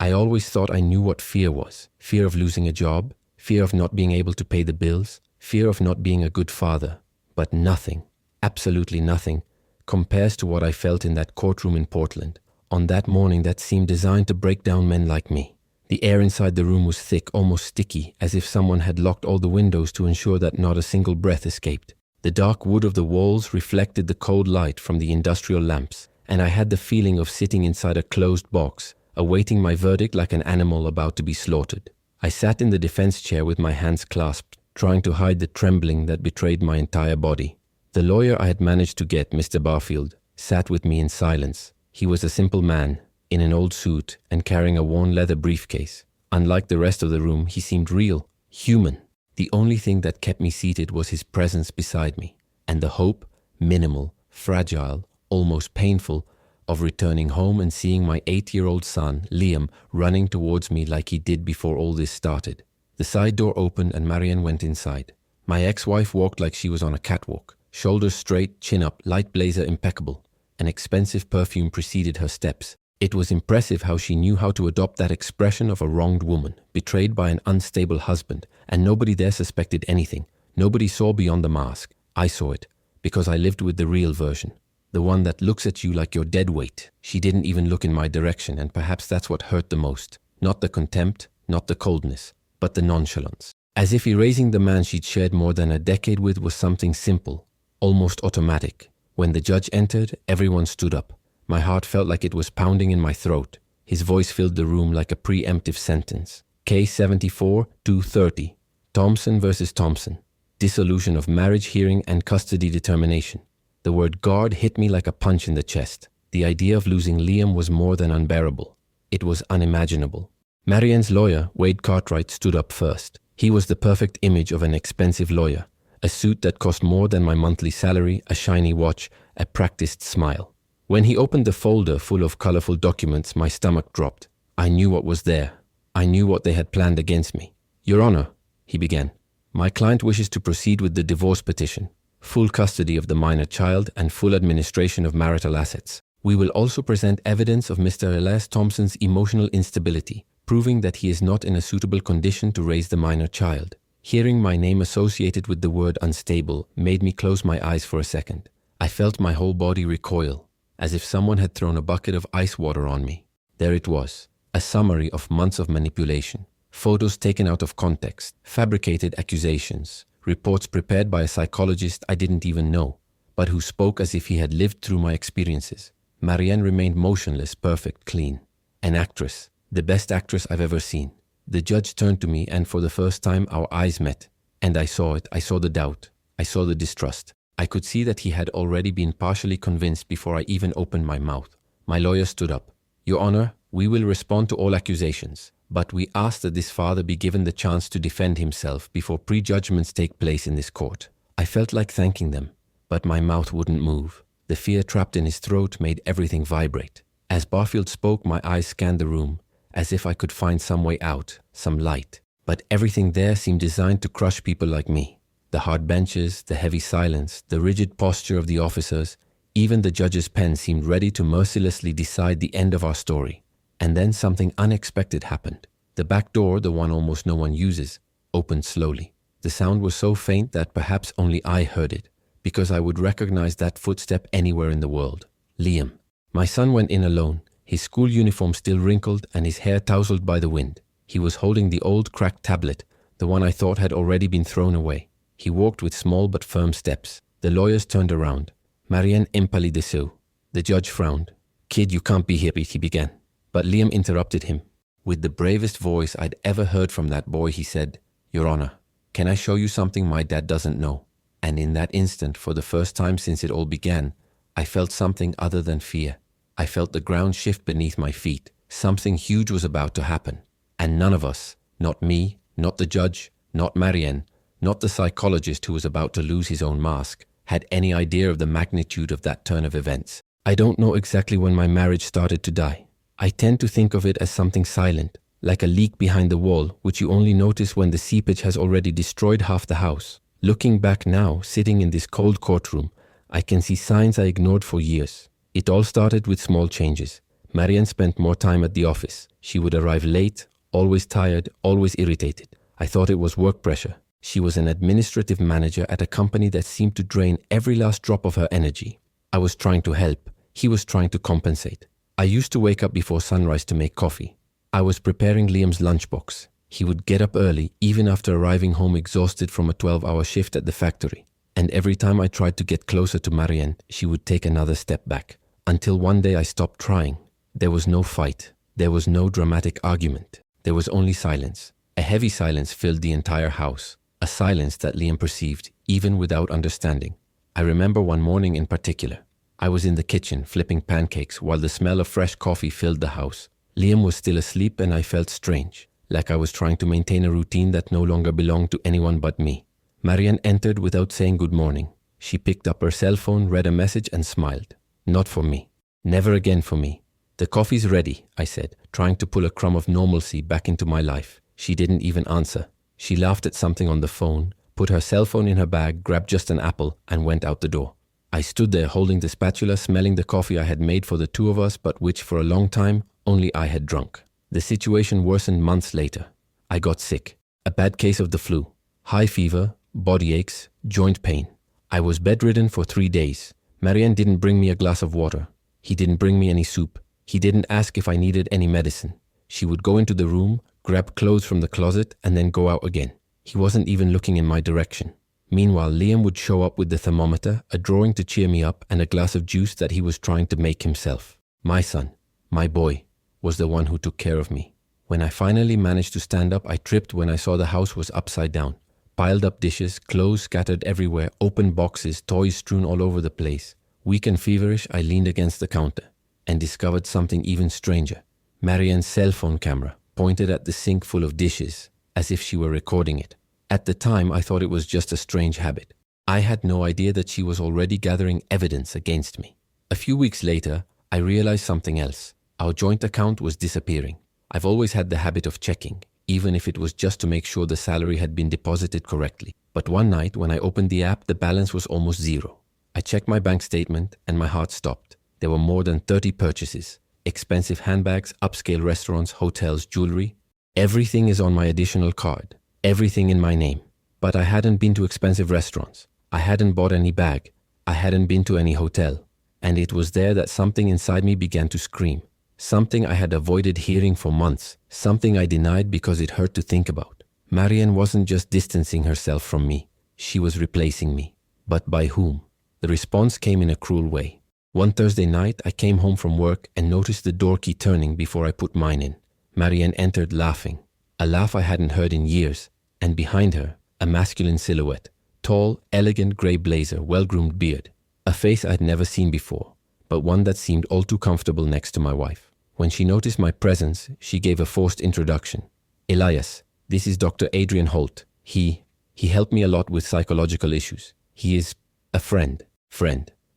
I always thought I knew what fear was. Fear of losing a job, fear of not being able to pay the bills, fear of not being a good father. But nothing, absolutely nothing, compares to what I felt in that courtroom in Portland, on that morning that seemed designed to break down men like me. The air inside the room was thick, almost sticky, as if someone had locked all the windows to ensure that not a single breath escaped. The dark wood of the walls reflected the cold light from the industrial lamps, and I had the feeling of sitting inside a closed box, awaiting my verdict like an animal about to be slaughtered. I sat in the defense chair with my hands clasped, trying to hide the trembling that betrayed my entire body. The lawyer I had managed to get, Mr. Barfield, sat with me in silence. He was a simple man, in an old suit and carrying a worn leather briefcase. Unlike the rest of the room, he seemed real, human. The only thing that kept me seated was his presence beside me, and the hope, minimal, fragile, almost painful, of returning home and seeing my 8-year-old son, Liam, running towards me like he did before all this started. The side door opened and Marianne went inside. My ex-wife walked like she was on a catwalk, shoulders straight, chin up, light blazer impeccable. An expensive perfume preceded her steps. It was impressive how she knew how to adopt that expression of a wronged woman, betrayed by an unstable husband, and nobody there suspected anything. Nobody saw beyond the mask. I saw it, because I lived with the real version. The one that looks at you like you're dead weight. She didn't even look in my direction, and perhaps that's what hurt the most. Not the contempt, not the coldness, but the nonchalance. As if erasing the man she'd shared more than a decade with was something simple, almost automatic. When the judge entered, everyone stood up. My heart felt like it was pounding in my throat. His voice filled the room like a preemptive sentence. Case 74-230. Thompson versus Thompson. Dissolution of marriage hearing and custody determination. The word guard hit me like a punch in the chest. The idea of losing Liam was more than unbearable. It was unimaginable. Marianne's lawyer, Wade Cartwright, stood up first. He was the perfect image of an expensive lawyer. A suit that cost more than my monthly salary, a shiny watch, a practiced smile. When he opened the folder full of colorful documents, my stomach dropped. I knew what was there. I knew what they had planned against me. Your Honor, he began, my client wishes to proceed with the divorce petition, full custody of the minor child and full administration of marital assets. We will also present evidence of Mr. Elias Thompson's emotional instability, proving that he is not in a suitable condition to raise the minor child. Hearing my name associated with the word unstable made me close my eyes for a second. I felt my whole body recoil, as if someone had thrown a bucket of ice water on me. There it was, a summary of months of manipulation, photos taken out of context, fabricated accusations, reports prepared by a psychologist I didn't even know, but who spoke as if he had lived through my experiences. Marianne remained motionless, perfect, clean. An actress, the best actress I've ever seen. The judge turned to me and for the first time our eyes met. And I saw it. I saw the doubt. I saw the distrust. I could see that he had already been partially convinced before I even opened my mouth. My lawyer stood up. Your Honor, we will respond to all accusations, but we ask that this father be given the chance to defend himself before prejudgments take place in this court. I felt like thanking them, but my mouth wouldn't move. The fear trapped in his throat made everything vibrate. As Barfield spoke, my eyes scanned the room, as if I could find some way out, some light. But everything there seemed designed to crush people like me. The hard benches, the heavy silence, the rigid posture of the officers, even the judge's pen seemed ready to mercilessly decide the end of our story. And then something unexpected happened. The back door, the one almost no one uses, opened slowly. The sound was so faint that perhaps only I heard it, because I would recognize that footstep anywhere in the world. Liam. My son went in alone, his school uniform still wrinkled and his hair tousled by the wind. He was holding the old cracked tablet, the one I thought had already been thrown away. He walked with small but firm steps. The lawyers turned around. Marianne impalideceu. The judge frowned. Kid, you can't be here, he began. But Liam interrupted him. With the bravest voice I'd ever heard from that boy, he said, Your Honor, can I show you something my dad doesn't know? And in that instant, for the first time since it all began, I felt something other than fear. I felt the ground shift beneath my feet. Something huge was about to happen. And none of us, not me, not the judge, not Marianne, not the psychologist who was about to lose his own mask, had any idea of the magnitude of that turn of events. I don't know exactly when my marriage started to die. I tend to think of it as something silent, like a leak behind the wall, which you only notice when the seepage has already destroyed half the house. Looking back now, sitting in this cold courtroom, I can see signs I ignored for years. It all started with small changes. Marianne spent more time at the office. She would arrive late, always tired, always irritated. I thought it was work pressure. She was an administrative manager at a company that seemed to drain every last drop of her energy. I was trying to help. He was trying to compensate. I used to wake up before sunrise to make coffee. I was preparing Liam's lunchbox. He would get up early, even after arriving home exhausted from a 12-hour shift at the factory. And every time I tried to get closer to Marianne, she would take another step back. Until one day I stopped trying. There was no fight. There was no dramatic argument. There was only silence. A heavy silence filled the entire house. A silence that Liam perceived, even without understanding. I remember one morning in particular. I was in the kitchen flipping pancakes while the smell of fresh coffee filled the house. Liam was still asleep and I felt strange, like I was trying to maintain a routine that no longer belonged to anyone but me. Marianne entered without saying good morning. She picked up her cell phone, read a message and smiled. Not for me. Never again for me. The coffee's ready, I said, trying to pull a crumb of normalcy back into my life. She didn't even answer. She laughed at something on the phone, put her cell phone in her bag, grabbed just an apple, and went out the door. I stood there holding the spatula, smelling the coffee I had made for the two of us, but which for a long time only I had drunk. The situation worsened months later. I got sick. A bad case of the flu. High fever, body aches, joint pain. I was bedridden for 3 days. Marianne didn't bring me a glass of water. He didn't bring me any soup. He didn't ask if I needed any medicine. She would go into the room, grab clothes from the closet, and then go out again. He wasn't even looking in my direction. Meanwhile, Liam would show up with the thermometer, a drawing to cheer me up, and a glass of juice that he was trying to make himself. My son, my boy, was the one who took care of me. When I finally managed to stand up, I tripped when I saw the house was upside down. Piled up dishes, clothes scattered everywhere, open boxes, toys strewn all over the place. Weak and feverish, I leaned against the counter and discovered something even stranger. Marianne's cell phone camera pointed at the sink full of dishes, as if she were recording it. At the time, I thought it was just a strange habit. I had no idea that she was already gathering evidence against me. A few weeks later, I realized something else. Our joint account was disappearing. I've always had the habit of checking, even if it was just to make sure the salary had been deposited correctly. But one night, when I opened the app, the balance was almost zero. I checked my bank statement and my heart stopped. There were more than 30 purchases. Expensive handbags, upscale restaurants, hotels, jewelry. Everything is on my additional card. Everything in my name. But I hadn't been to expensive restaurants. I hadn't bought any bag. I hadn't been to any hotel. And it was there that something inside me began to scream. Something I had avoided hearing for months. Something I denied because it hurt to think about. Marianne wasn't just distancing herself from me. She was replacing me. But by whom? The response came in a cruel way. One Thursday night, I came home from work and noticed the door key turning before I put mine in. Marianne entered laughing. A laugh I hadn't heard in years. And behind her, a masculine silhouette. Tall, elegant grey blazer, well-groomed beard. A face I had never seen before, but one that seemed all too comfortable next to my wife. When she noticed my presence, she gave a forced introduction. Elias, this is Dr. Adrian Holt. He helped me a lot with psychological issues. He is a friend.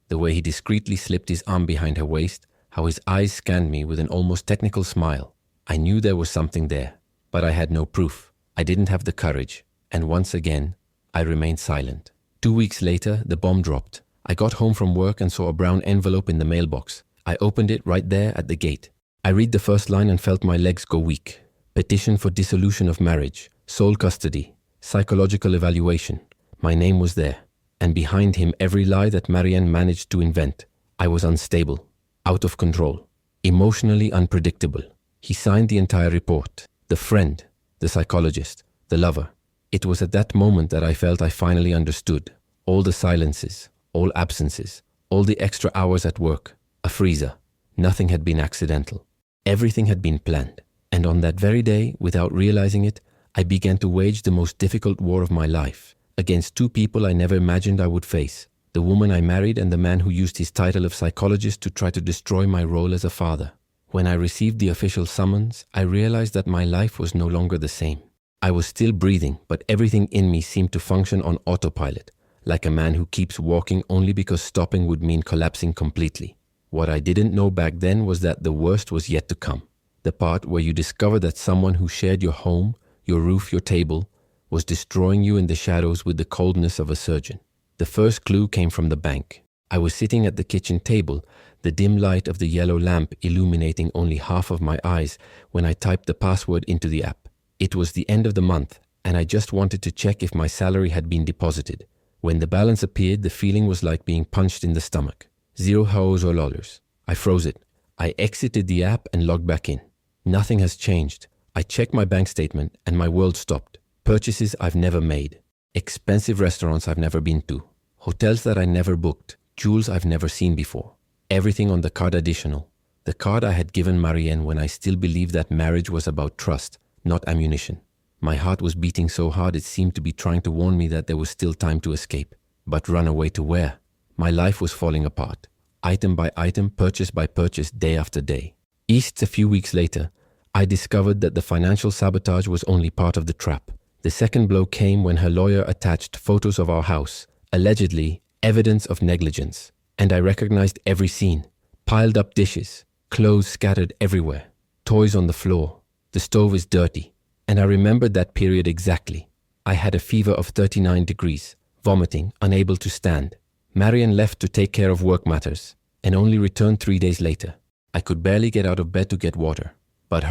The way he discreetly slipped his arm behind her waist, how his eyes scanned me with an almost technical smile. I knew there was something there, but I had no proof. I didn't have the courage, and once again, I remained silent. 2 weeks later, the bomb dropped. I got home from work and saw a brown envelope in the mailbox. I opened it right there at the gate. I read the first line and felt my legs go weak. Petition for dissolution of marriage, sole custody, psychological evaluation. My name was there. And behind him, every lie that Marianne managed to invent. I was unstable, out of control, emotionally unpredictable. He signed the entire report. The friend, the psychologist, the lover. It was at that moment that I felt I finally understood. All the silences, all absences, all the extra hours at work. A freezer. Nothing had been accidental. Everything had been planned. And on that very day, without realizing it, I began to wage the most difficult war of my life. Against two people I never imagined I would face. The woman I married and the man who used his title of psychologist to try to destroy my role as a father. When I received the official summons, I realized that my life was no longer the same. I was still breathing, but everything in me seemed to function on autopilot, like a man who keeps walking only because stopping would mean collapsing completely. What I didn't know back then was that the worst was yet to come. The part where you discover that someone who shared your home, your roof, your table, was destroying you in the shadows with the coldness of a surgeon. The first clue came from the bank. I was sitting at the kitchen table, the dim light of the yellow lamp illuminating only half of my eyes when I typed the password into the app. It was the end of the month, and I just wanted to check if my salary had been deposited. When the balance appeared, the feeling was like being punched in the stomach. Zero hours or dollars. I froze it. I exited the app and logged back in. Nothing has changed. I checked my bank statement and my world stopped. Purchases I've never made. Expensive restaurants I've never been to. Hotels that I never booked. Jewels I've never seen before. Everything on the card additional. The card I had given Marianne when I still believed that marriage was about trust, not ammunition. My heart was beating so hard it seemed to be trying to warn me that there was still time to escape. But run away to where? My life was falling apart. Item by item, purchase by purchase, day after day. A few weeks later, I discovered that the financial sabotage was only part of the trap. The second blow came when her lawyer attached photos of our house, allegedly evidence of negligence. And I recognized every scene. Piled up dishes, clothes scattered everywhere, toys on the floor. The stove is dirty. And I remembered that period exactly. I had a fever of 39 degrees, vomiting, unable to stand. Marianne left to take care of work matters and only returned 3 days later. I could barely get out of bed to get water. But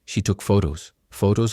she took photos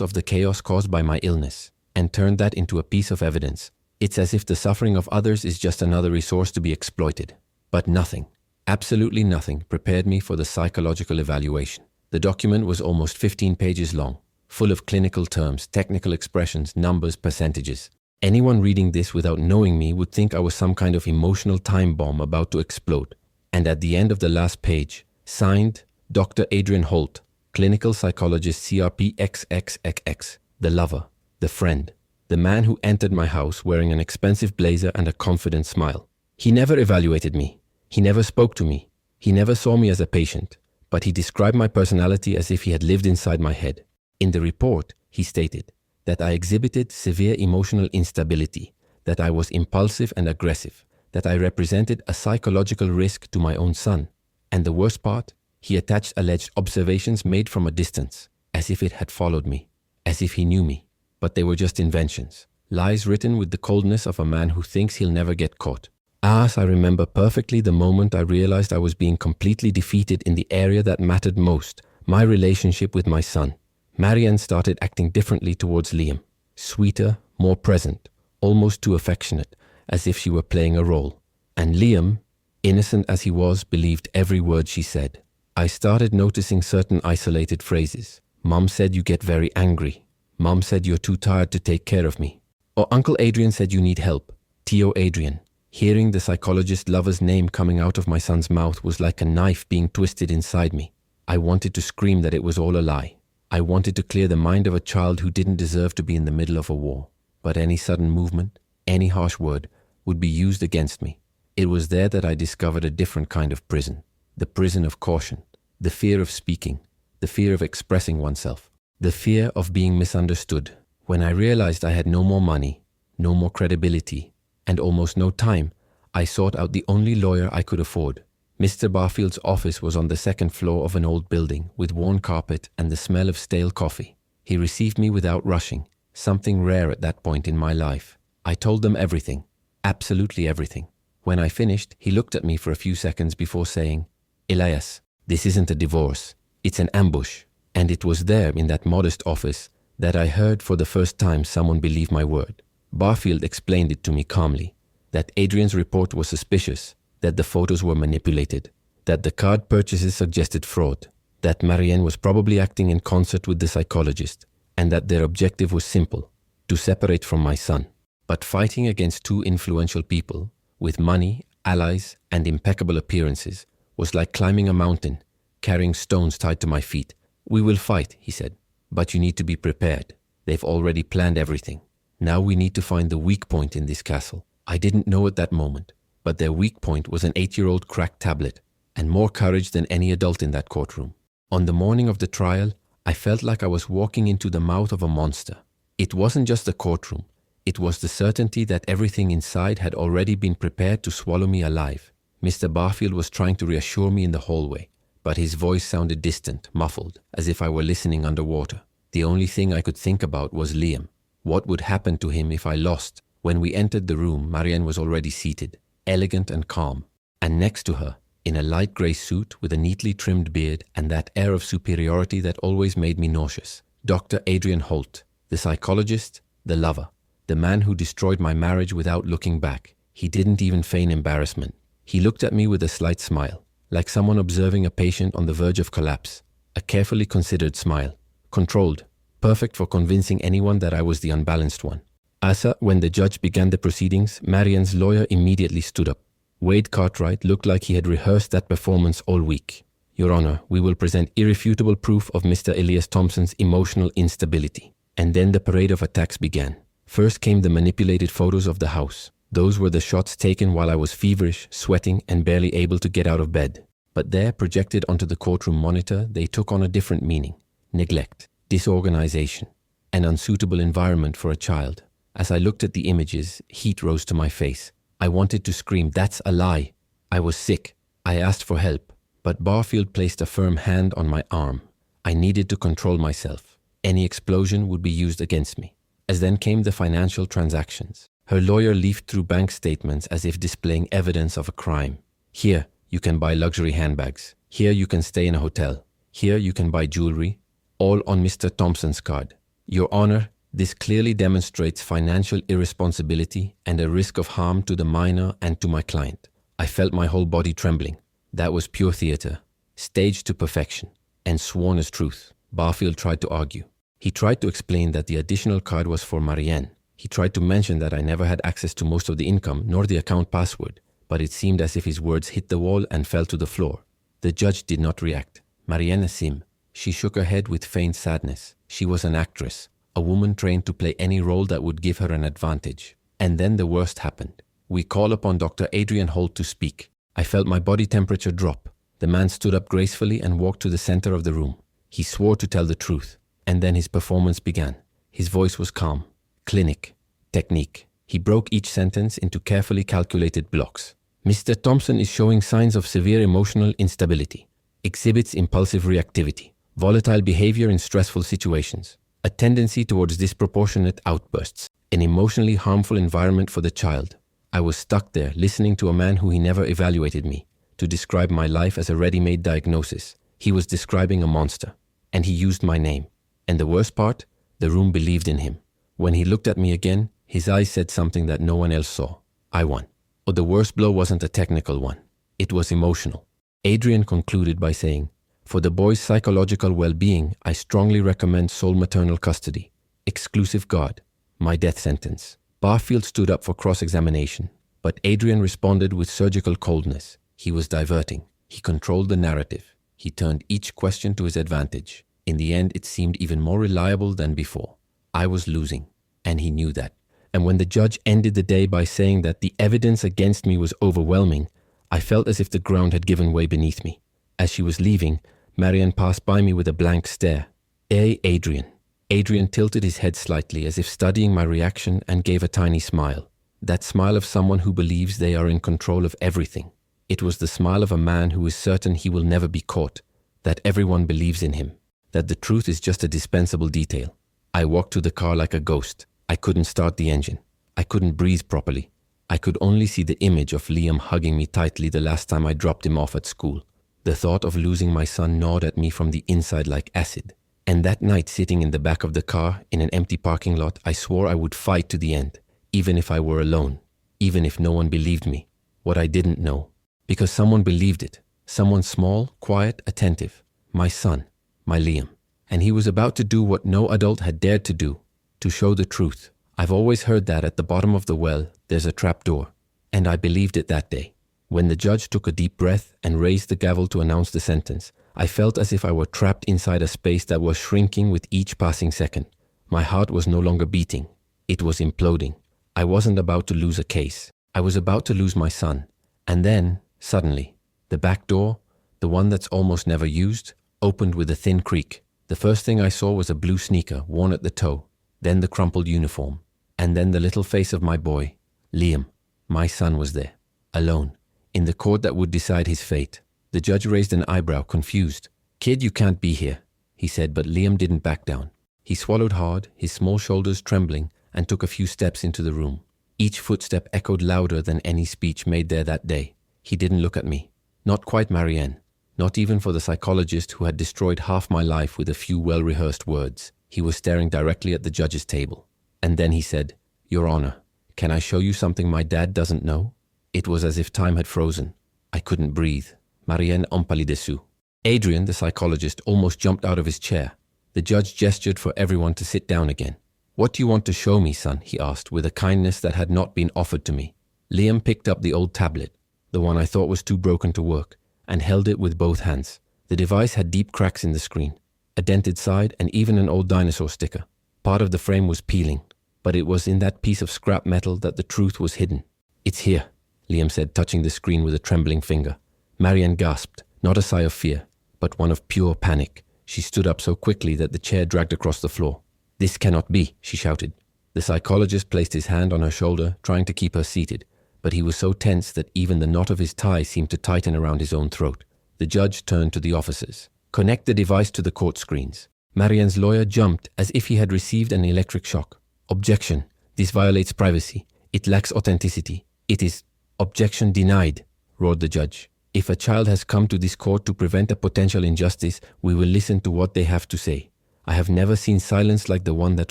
of the chaos caused by my illness, and turned that into a piece of evidence. It's as if the suffering of others is just another resource to be exploited. But nothing, absolutely nothing, prepared me for the psychological evaluation. The document was almost 15 pages long, full of clinical terms, technical expressions, numbers, percentages. Anyone reading this without knowing me would think I was some kind of emotional time bomb about to explode. And at the end of the last page, signed, Dr. Adrian Holt, clinical psychologist CRP XXXX, the lover, the friend, the man who entered my house wearing an expensive blazer and a confident smile. He never evaluated me. He never spoke to me. He never saw me as a patient, but he described my personality as if he had lived inside my head. In the report, he stated that I exhibited severe emotional instability, that I was impulsive and aggressive, that I represented a psychological risk to my own son. And the worst part, he attached alleged observations made from a distance, as if it had followed me, as if he knew me. But they were just inventions, lies written with the coldness of a man who thinks he'll never get caught. I remember perfectly the moment I realized I was being completely defeated in the area that mattered most, my relationship with my son. Marianne started acting differently towards Liam, sweeter, more present, almost too affectionate, as if she were playing a role. And Liam, innocent as he was, believed every word she said. I started noticing certain isolated phrases. Mom said you get very angry. Mom said you're too tired to take care of me. Or Uncle Adrian said you need help. Tio Adrian. Hearing the psychologist lover's name coming out of my son's mouth was like a knife being twisted inside me. I wanted to scream that it was all a lie. I wanted to clear the mind of a child who didn't deserve to be in the middle of a war. But any sudden movement, any harsh word, would be used against me. It was there that I discovered a different kind of prison. The prison of caution. The fear of speaking. The fear of expressing oneself. The fear of being misunderstood. When I realized I had no more money, no more credibility, and almost no time, I sought out the only lawyer I could afford. Mr. Barfield's office was on the second floor of an old building with worn carpet and the smell of stale coffee. He received me without rushing, something rare at that point in my life. I told them everything, absolutely everything. When I finished, he looked at me for a few seconds before saying, "Elias, this isn't a divorce, it's an ambush." And it was there in that modest office that I heard for the first time someone believe my word. Barfield explained it to me calmly, that Adrian's report was suspicious, that the photos were manipulated, that the card purchases suggested fraud, that Marianne was probably acting in concert with the psychologist, and that their objective was simple, to separate from my son. But fighting against two influential people, with money, allies, and impeccable appearances, was like climbing a mountain, carrying stones tied to my feet. "We will fight," he said, "but you need to be prepared. They've already planned everything. Now we need to find the weak point in this castle." I didn't know at that moment, but their weak point was an 8-year-old cracked tablet, and more courage than any adult in that courtroom. On the morning of the trial, I felt like I was walking into the mouth of a monster. It wasn't just the courtroom. It was the certainty that everything inside had already been prepared to swallow me alive. Mr. Barfield was trying to reassure me in the hallway, but his voice sounded distant, muffled, as if I were listening underwater. The only thing I could think about was Liam. What would happen to him if I lost? When we entered the room, Marianne was already seated, elegant and calm, and next to her, in a light grey suit with a neatly trimmed beard and that air of superiority that always made me nauseous. Dr. Adrian Holt, the psychologist, the lover, the man who destroyed my marriage without looking back. He didn't even feign embarrassment. He looked at me with a slight smile, like someone observing a patient on the verge of collapse. A carefully considered smile, controlled, perfect for convincing anyone that I was the unbalanced one. Asa, when the judge began the proceedings, Marianne's lawyer immediately stood up. Wade Cartwright looked like he had rehearsed that performance all week. Your Honor, we will present irrefutable proof of Mr. Elias Thompson's emotional instability. And then the parade of attacks began. First came the manipulated photos of the house. Those were the shots taken while I was feverish, sweating, and barely able to get out of bed. But there, projected onto the courtroom monitor, they took on a different meaning. Neglect, disorganization, an unsuitable environment for a child. As I looked at the images, heat rose to my face. I wanted to scream, "That's a lie." I was sick. I asked for help, but Barfield placed a firm hand on my arm. I needed to control myself. Any explosion would be used against me. As then came the financial transactions. Her lawyer leafed through bank statements as if displaying evidence of a crime. Here, you can buy luxury handbags. Here, you can stay in a hotel. Here, you can buy jewelry. All on Mr. Thompson's card. Your Honor, this clearly demonstrates financial irresponsibility and a risk of harm to the minor and to my client. I felt my whole body trembling. That was pure theater, staged to perfection, and sworn as truth. Barfield tried to argue. He tried to explain that the additional card was for Marianne. He tried to mention that I never had access to most of the income nor the account password, but it seemed as if his words hit the wall and fell to the floor. The judge did not react. Marianne Sim. She shook her head with faint sadness. She was an actress, a woman trained to play any role that would give her an advantage. And then the worst happened. We call upon Dr. Adrian Holt to speak. I felt my body temperature drop. The man stood up gracefully and walked to the center of the room. He swore to tell the truth. And then his performance began. His voice was calm. Clinic. Technique. He broke each sentence into carefully calculated blocks. Mr. Thompson is showing signs of severe emotional instability. Exhibits impulsive reactivity. Volatile behavior in stressful situations. A tendency towards disproportionate outbursts. An emotionally harmful environment for the child. I was stuck there listening to a man who he never evaluated me, to describe my life as a ready-made diagnosis. He was describing a monster. And he used my name. And the worst part, the room believed in him. When he looked at me again, his eyes said something that no one else saw. I won. But the worst blow wasn't a technical one. It was emotional. Adrian concluded by saying, "For the boy's psychological well-being, I strongly recommend sole maternal custody. Exclusive guard. My death sentence." Barfield stood up for cross-examination, but Adrian responded with surgical coldness. He was diverting. He controlled the narrative. He turned each question to his advantage. In the end, it seemed even more reliable than before. I was losing, and he knew that. And when the judge ended the day by saying that the evidence against me was overwhelming, I felt as if the ground had given way beneath me. As she was leaving, Marianne passed by me with a blank stare. Adrian." Adrian tilted his head slightly as if studying my reaction and gave a tiny smile. That smile of someone who believes they are in control of everything. It was the smile of a man who is certain he will never be caught, that everyone believes in him, that the truth is just a dispensable detail. I walked to the car like a ghost. I couldn't start the engine. I couldn't breathe properly. I could only see the image of Liam hugging me tightly the last time I dropped him off at school. The thought of losing my son gnawed at me from the inside like acid. And that night, sitting in the back of the car in an empty parking lot, I swore I would fight to the end, even if I were alone, even if no one believed me, what I didn't know. Because someone believed it. Someone small, quiet, attentive. My son, my Liam. And he was about to do what no adult had dared to do, to show the truth. I've always heard that at the bottom of the well, there's a trap door. And I believed it that day. When the judge took a deep breath and raised the gavel to announce the sentence, I felt as if I were trapped inside a space that was shrinking with each passing second. My heart was no longer beating. It was imploding. I wasn't about to lose a case. I was about to lose my son. And then, suddenly, the back door, the one that's almost never used, opened with a thin creak. The first thing I saw was a blue sneaker worn at the toe, then the crumpled uniform, and then the little face of my boy, Liam. My son was there, alone, in the court that would decide his fate. The judge raised an eyebrow, confused. "Kid, you can't be here," he said, but Liam didn't back down. He swallowed hard, his small shoulders trembling, and took a few steps into the room. Each footstep echoed louder than any speech made there that day. He didn't look at me. Not quite Marianne. Not even for the psychologist who had destroyed half my life with a few well-rehearsed words. He was staring directly at the judge's table. And then he said, "Your Honor, can I show you something my dad doesn't know?" It was as if time had frozen. I couldn't breathe. Marianne empalideceu. Adrian, the psychologist, almost jumped out of his chair. The judge gestured for everyone to sit down again. "What do you want to show me, son?" he asked, with a kindness that had not been offered to me. Liam picked up the old tablet, the one I thought was too broken to work, and held it with both hands. The device had deep cracks in the screen, a dented side, and even an old dinosaur sticker. Part of the frame was peeling, but it was in that piece of scrap metal that the truth was hidden. "It's here," Liam said, touching the screen with a trembling finger. Marianne gasped, not a sigh of fear, but one of pure panic. She stood up so quickly that the chair dragged across the floor. "This cannot be," she shouted. The psychologist placed his hand on her shoulder, trying to keep her seated, but he was so tense that even the knot of his tie seemed to tighten around his own throat. The judge turned to the officers. "Connect the device to the court screens." Marianne's lawyer jumped as if he had received an electric shock. "Objection. This violates privacy. It lacks authenticity. It is..." "Objection denied," roared the judge. "If a child has come to this court to prevent a potential injustice, we will listen to what they have to say. I have never seen silence like the one that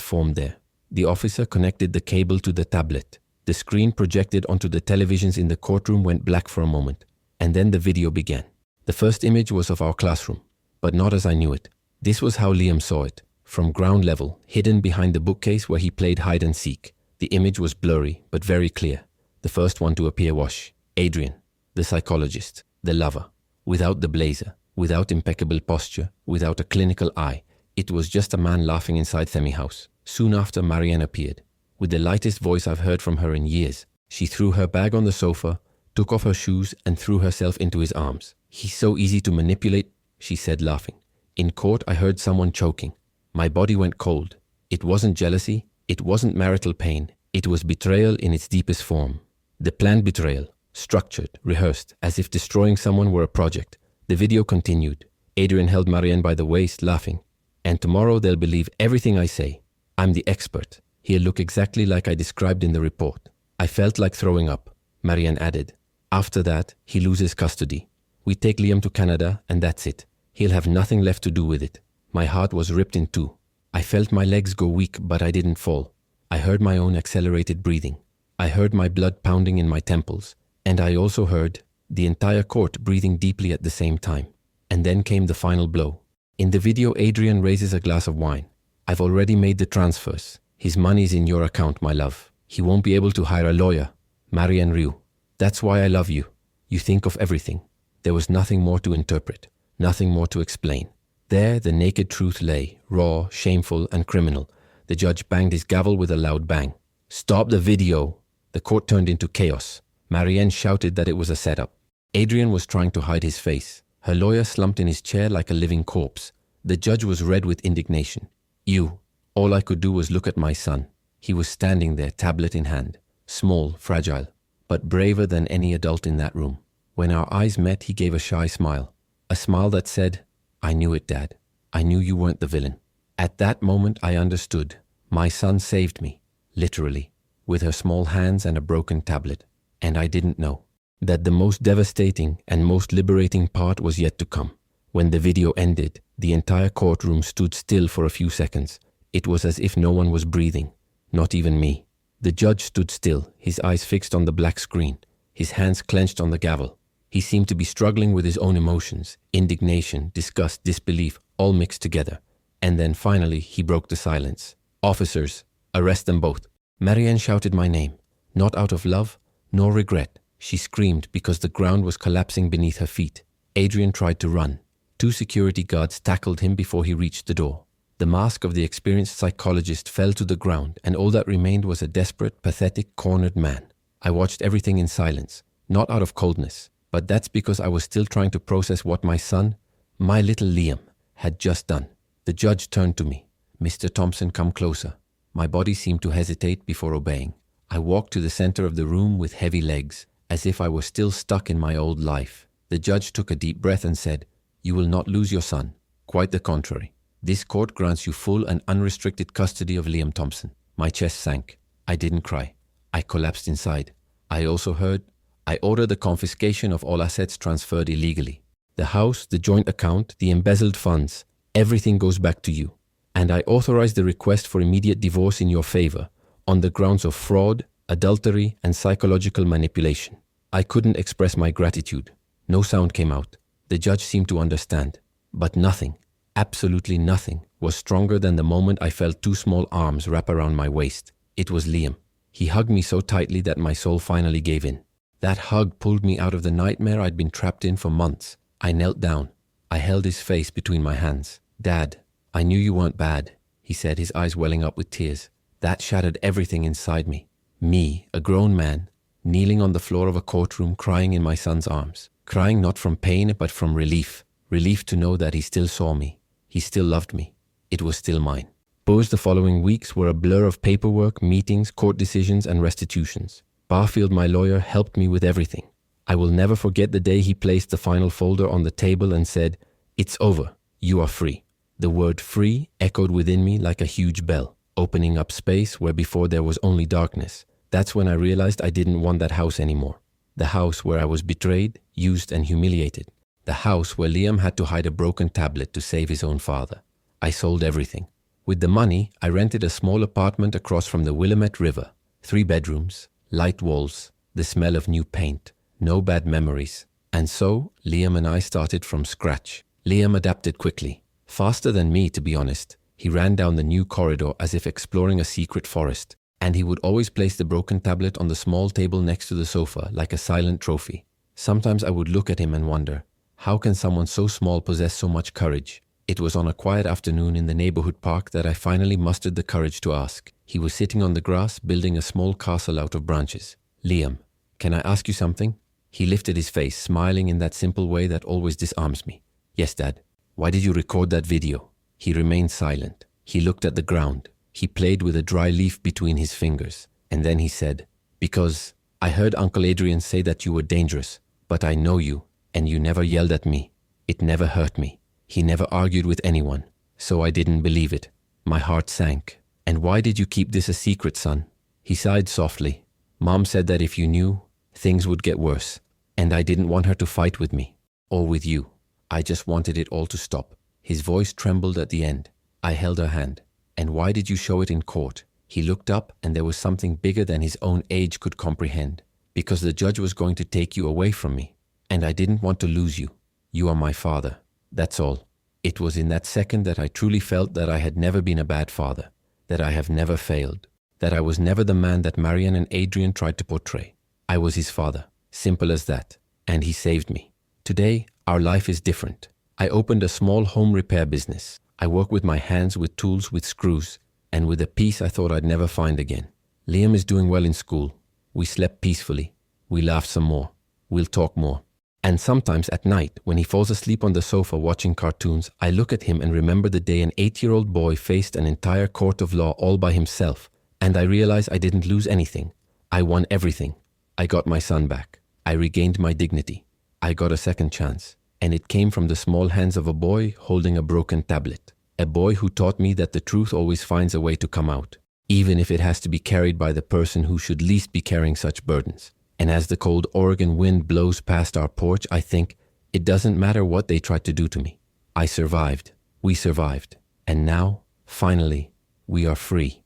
formed there." The officer connected the cable to the tablet. The screen projected onto the televisions in the courtroom went black for a moment, and then the video began. The first image was of our classroom, but not as I knew it. This was how Liam saw it, from ground level, hidden behind the bookcase where he played hide and seek. The image was blurry, but very clear. The first one to appear was Adrian, the psychologist, the lover, without the blazer, without impeccable posture, without a clinical eye. It was just a man laughing inside Themi House. Soon after, Marianne appeared, with the lightest voice I've heard from her in years. She threw her bag on the sofa, took off her shoes, and threw herself into his arms. "He's so easy to manipulate," she said, laughing. In court, I heard someone choking. My body went cold. It wasn't jealousy. It wasn't marital pain. It was betrayal in its deepest form. The planned betrayal, structured, rehearsed, as if destroying someone were a project. The video continued. Adrian held Marianne by the waist, laughing. "And tomorrow they'll believe everything I say. I'm the expert. He'll look exactly like I described in the report." I felt like throwing up. Marianne added, "After that, he loses custody. We take Liam to Canada, and that's it. He'll have nothing left to do with it." My heart was ripped in two. I felt my legs go weak, but I didn't fall. I heard my own accelerated breathing. I heard my blood pounding in my temples. And I also heard the entire court breathing deeply at the same time. And then came the final blow. In the video, Adrian raises a glass of wine. "I've already made the transfers. His money's in your account, my love. He won't be able to hire a lawyer." Marianne Ryu. "That's why I love you. You think of everything." There was nothing more to interpret, nothing more to explain. There the naked truth lay, raw, shameful, and criminal. The judge banged his gavel with a loud bang. "Stop the video!" The court turned into chaos. Marianne shouted that it was a setup. Adrian was trying to hide his face. Her lawyer slumped in his chair like a living corpse. The judge was red with indignation. "You." All I could do was look at my son. He was standing there, tablet in hand, small, fragile, but braver than any adult in that room. When our eyes met, he gave a shy smile. A smile that said, "I knew it, Dad. I knew you weren't the villain." At that moment, I understood. My son saved me, literally, with her small hands and a broken tablet. And I didn't know that the most devastating and most liberating part was yet to come. When the video ended, the entire courtroom stood still for a few seconds. It was as if no one was breathing, not even me. The judge stood still, his eyes fixed on the black screen, his hands clenched on the gavel. He seemed to be struggling with his own emotions, indignation, disgust, disbelief, all mixed together. And then finally, he broke the silence. "Officers, arrest them both." Marianne shouted my name, not out of love, nor regret. She screamed because the ground was collapsing beneath her feet. Adrian tried to run. 2 security guards tackled him before he reached the door. The mask of the experienced psychologist fell to the ground, and all that remained was a desperate, pathetic, cornered man. I watched everything in silence, not out of coldness, but that's because I was still trying to process what my son, my little Liam, had just done. The judge turned to me. "Mr. Thompson, come closer." My body seemed to hesitate before obeying. I walked to the center of the room with heavy legs, as if I was still stuck in my old life. The judge took a deep breath and said, "You will not lose your son. Quite the contrary. This court grants you full and unrestricted custody of Liam Thompson." My chest sank. I didn't cry. I collapsed inside. I also heard, I order the confiscation of all assets transferred illegally. The house, the joint account, the embezzled funds, everything goes back to you. And I authorize the request for immediate divorce in your favor on the grounds of fraud, adultery, and psychological manipulation. I couldn't express my gratitude. No sound came out. The judge seemed to understand. But nothing, absolutely nothing, was stronger than the moment I felt two small arms wrap around my waist. It was Liam. He hugged me so tightly that my soul finally gave in. That hug pulled me out of the nightmare I'd been trapped in for months. I knelt down. I held his face between my hands. "Dad, I knew you weren't bad," he said, his eyes welling up with tears. That shattered everything inside me. Me, a grown man, kneeling on the floor of a courtroom, crying in my son's arms. Crying not from pain, but from relief. Relief to know that he still saw me. He still loved me. It was still mine. The following weeks were a blur of paperwork, meetings, court decisions, and restitutions. Barfield, my lawyer, helped me with everything. I will never forget the day he placed the final folder on the table and said, "It's over. You are free." The word free echoed within me like a huge bell, opening up space where before there was only darkness. That's when I realized I didn't want that house anymore. The house where I was betrayed, used, and humiliated. The house where Liam had to hide a broken tablet to save his own father. I sold everything. With the money, I rented a small apartment across from the Willamette River. 3 bedrooms, light walls, the smell of new paint, no bad memories. And so, Liam and I started from scratch. Liam adapted quickly. Faster than me, to be honest. He ran down the new corridor as if exploring a secret forest. And he would always place the broken tablet on the small table next to the sofa like a silent trophy. Sometimes I would look at him and wonder, how can someone so small possess so much courage? It was on a quiet afternoon in the neighborhood park that I finally mustered the courage to ask. He was sitting on the grass, building a small castle out of branches. "Liam, can I ask you something?" He lifted his face, smiling in that simple way that always disarms me. "Yes, Dad." "Why did you record that video?" He remained silent. He looked at the ground. He played with a dry leaf between his fingers. And then he said, "Because I heard Uncle Adrian say that you were dangerous, but I know you, and you never yelled at me. It never hurt me. He never argued with anyone, so I didn't believe it." My heart sank. "And why did you keep this a secret, son?" He sighed softly. "Mom said that if you knew, things would get worse, and I didn't want her to fight with me, or with you. I just wanted it all to stop." His voice trembled at the end. I held her hand. "And why did you show it in court?" He looked up, and there was something bigger than his own age could comprehend. "Because the judge was going to take you away from me, and I didn't want to lose you. You are my father. That's all." It was in that second that I truly felt that I had never been a bad father, that I have never failed, that I was never the man that Marian and Adrian tried to portray. I was his father, simple as that, and he saved me. Today, our life is different. I opened a small home repair business. I work with my hands, with tools, with screws, and with a peace I thought I'd never find again. Liam is doing well in school. We slept peacefully. We laughed some more. We'll talk more. And sometimes at night, when he falls asleep on the sofa watching cartoons, I look at him and remember the day an 8-year-old boy faced an entire court of law all by himself, and I realize I didn't lose anything. I won everything. I got my son back. I regained my dignity. I got a second chance, and it came from the small hands of a boy holding a broken tablet. A boy who taught me that the truth always finds a way to come out, even if it has to be carried by the person who should least be carrying such burdens. And as the cold Oregon wind blows past our porch, I think, it doesn't matter what they tried to do to me. I survived. We survived. And now, finally, we are free.